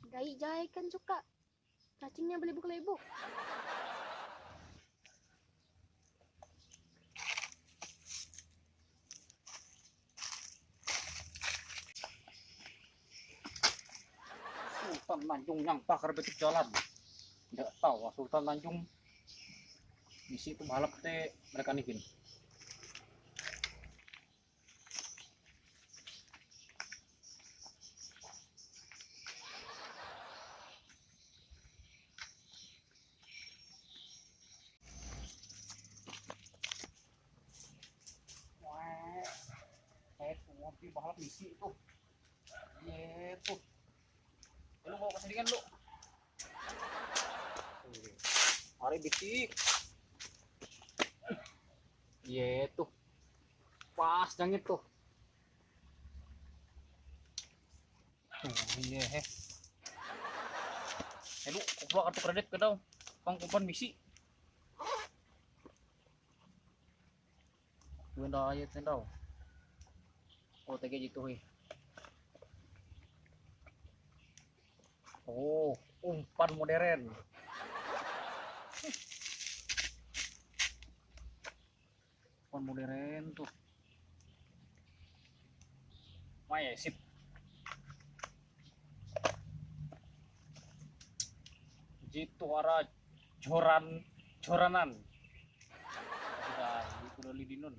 Gai jai kan suka. Cacingnya belibuk-belibuk. Sultan Tanjung yang pakar betik jalan. Tidak tahu Sultan Tanjung misi itu balap teh mereka nikin. Ngopi balap misi itu. Itu. Lu mau kesedihan lu. Mari bitik. Itu. Pas jangit tuh. Iya. Lu kumpul kartu kredit ke daun. Pangkumpan misi. Benda aja tendau. Oh, tege gitu he. Oh, umpan modern. Umpan modern tuh. Maya sip. Jitu arah joranan. Sudah, itu udah lidinun.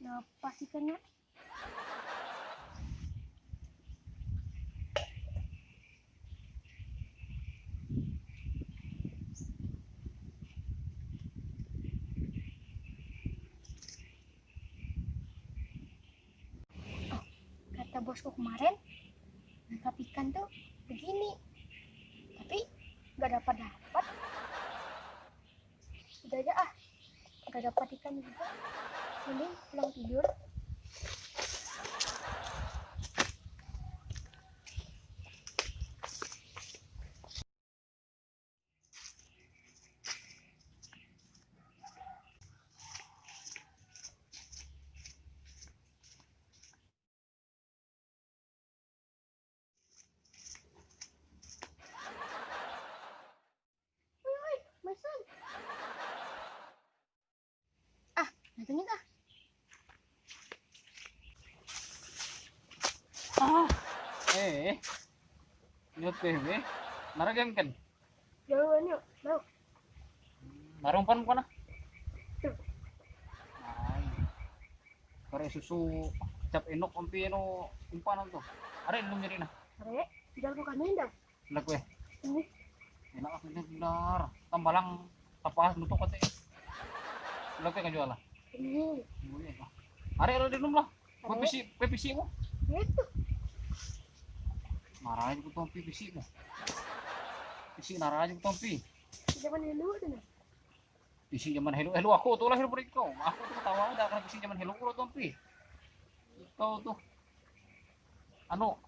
Napas ikannya. Kata bosku kemarin, nangkap ikan tuh begini. Tapi nggak dapat. Udah aja nggak dapat ikan juga. Mending pulang tidur. Masan. Datengin Nyut teh, naragam kan? Jauhan yuk, mau. Narumpan ko na. Tuh. Ay, kare susu cap enok umpi no umpanan to. Are ilum jadi na. Are, jalan bukan dah. Lagu Ini. enak aku benar. Tambalang tapas nutuk kate. Lagu ka jual lah. Ini. Are lo dinum lah. Pepisi mo. Itu. Naraja ko tong pipisi mo. Pisi naraja ko tong pi. Zaman dulu tuh nah. Pisi zaman hello aku tuh lahir beri kau. Aku tuh ketawa ada karena pisi zaman hello ko tong pi. Ikaw tuh. Ano,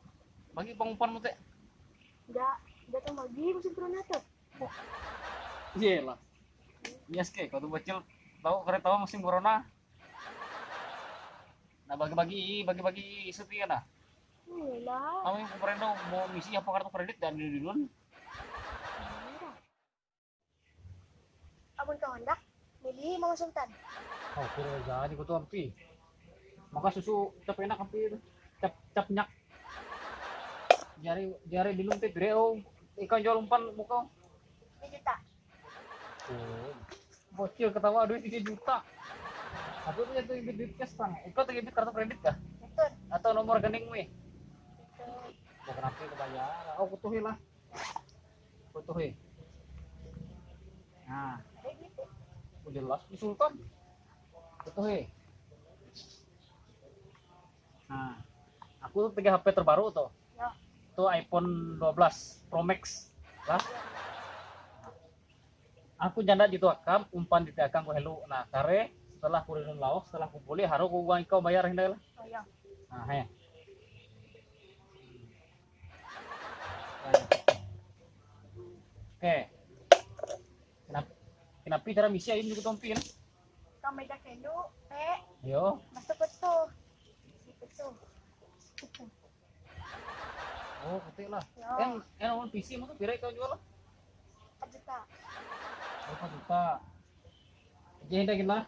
bagi pangumpan mo teh. Enggak datang lagi musim Pronata. Iya lah. Yes ke, kau tuh bacil tahu kare tahu musim corona. Nah bagi-bagi setia nah. Lah. Kamu yang kemarin dong mau misi apa kartu kredit dan di duluan. Abang kau hendak milih Mama Sultan. Oh, kira jadi kau tuh ampi. Maka susu cap enak ampi itu. Cap nyak. Jari dilum teh greo. Ikan jual umpan muka. 3 juta. Oh. Bocil ketawa duit 3 juta. Aku tuh jatuh duit cash bang. Ikut tuh kartu kredit kah? Betul. Atau nomor rekening gue? Betul. Bukan nanti kebayar. Oh kutuhi lah. Kutuhi. Nah Nah, Ada gitu. udah jelas di Sultan. Betul he. Nah, aku tuh 3 HP terbaru tuh. Ya. Itu iPhone 12 Pro Max. Lah, aku janda gitu akam umpan di akam ku helu. Nah, kare setelah ku rinun laos, setelah ku boleh harus ku uang kau bayar hendak lah. Oh ya. Nah, he. Oke. Kenapa? Kenapa cara misi ini juga tompin? Kami dah kendo. Yo. Masuk ke tuh. Situ tuh. Gitu. Oh, putih lah. Ya. Yang PC mau tuh birai kau jual lah. 4 juta. Berapa juta? Jadi dah gimana?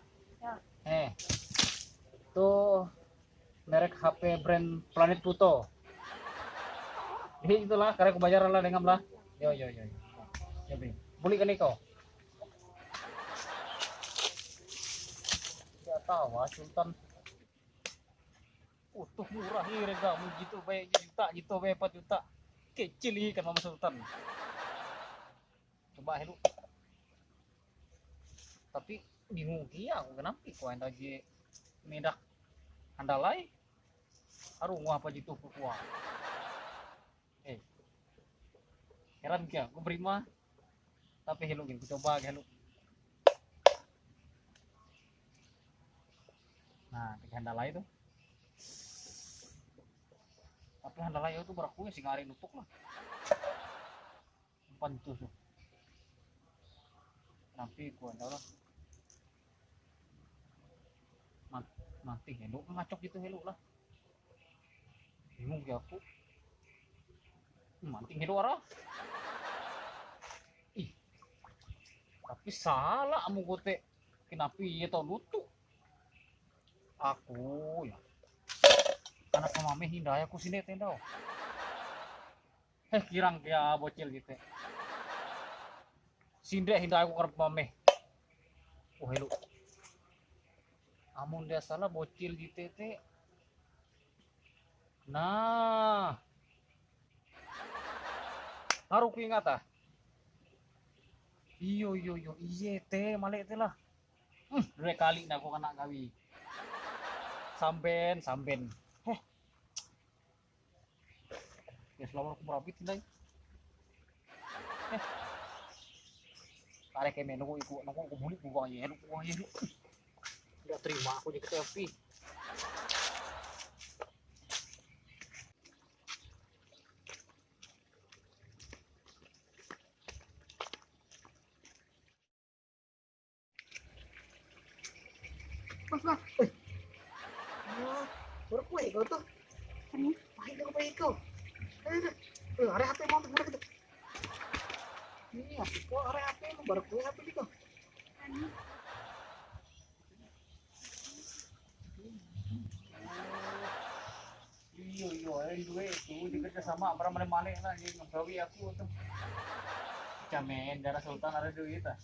Ya. Itu merek HP brand Planet Pluto. Jadi itulah, karena kebayaran lah dengan lah. Yo. Ya, beli. Beli kan kau? Tidak tahu, Sultan. Tuh murah nih rega, gitu baik juta, gitu baik 4 juta. Kecil nih kan Mama Sultan. Coba hello. Tapi bingung dia, kenapa kau yang lagi medak andalai? Aduh, apa gitu kuah. Heran kia, gue beri mah. Tapi hello gini, coba hello. Nah, di handalai itu. Tapi handalai itu berakunya sih ngari nutuk lah. Umpan tuh. Tapi gua enggak lah. Mati hello, ngacok gitu hello lah. Bingung ya aku. Manting hello arah. Ih. Tapi salah amu gote. Kenapa ya tau nutuk? Aku ya. Anak mame hindaya aku sini tendau. Kirang dia bocil gitu. Sinde hindaya aku karep mame. Oh hello. Amun dia salah bocil gitu teh. Nah. Haru ku ingat ah. Iyo iye teh malek teh lah. Dua kali nak aku kena gawi. Samben. Ya selama aku merapit tidak. Tarik ke menu iku buli buang ya, buang ya. Enggak terima aku jadi selfie. Mas. Baru kue kau tuh. Ini. Pahit aku pahit kau. Ada HP mau tuh gitu. Ini aku kok ada HP mau baru kue HP gitu. Iyo, dua itu dikerja sama para mana lah yang nggawi aku tuh. Camen darah Sultan ada duit ah.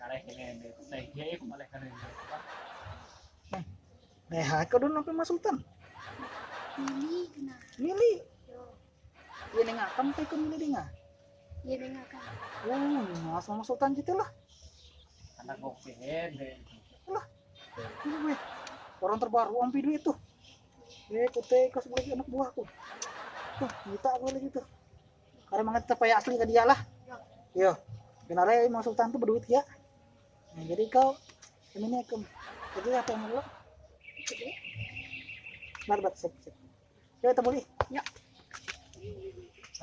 Karek ini itu naik dia aku malah kan. Kau dulu apa Mas Sultan? Milih nah. Milih. Yo. Iya nengah, kamu kayak milih dengar. Iya dengar kan. Oh, Mas Sultan gitu lah. Anak gokil deh. Lah. Ini gue. Orang terbaru om video itu. Kute kau sebagai anak buahku. Tuh, minta gue lagi tuh. Karena mangat supaya asli ke dia lah. Yo. Kenapa Mas Sultan tuh berduit ya? Nah, jadi kau ini aku. Jadi apa yang lo? Marbat sip. Ya kita boleh. Ya.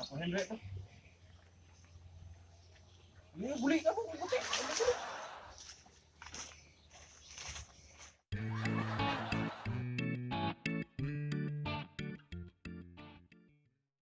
Apa yang duit tuh? Ini boleh kamu putih.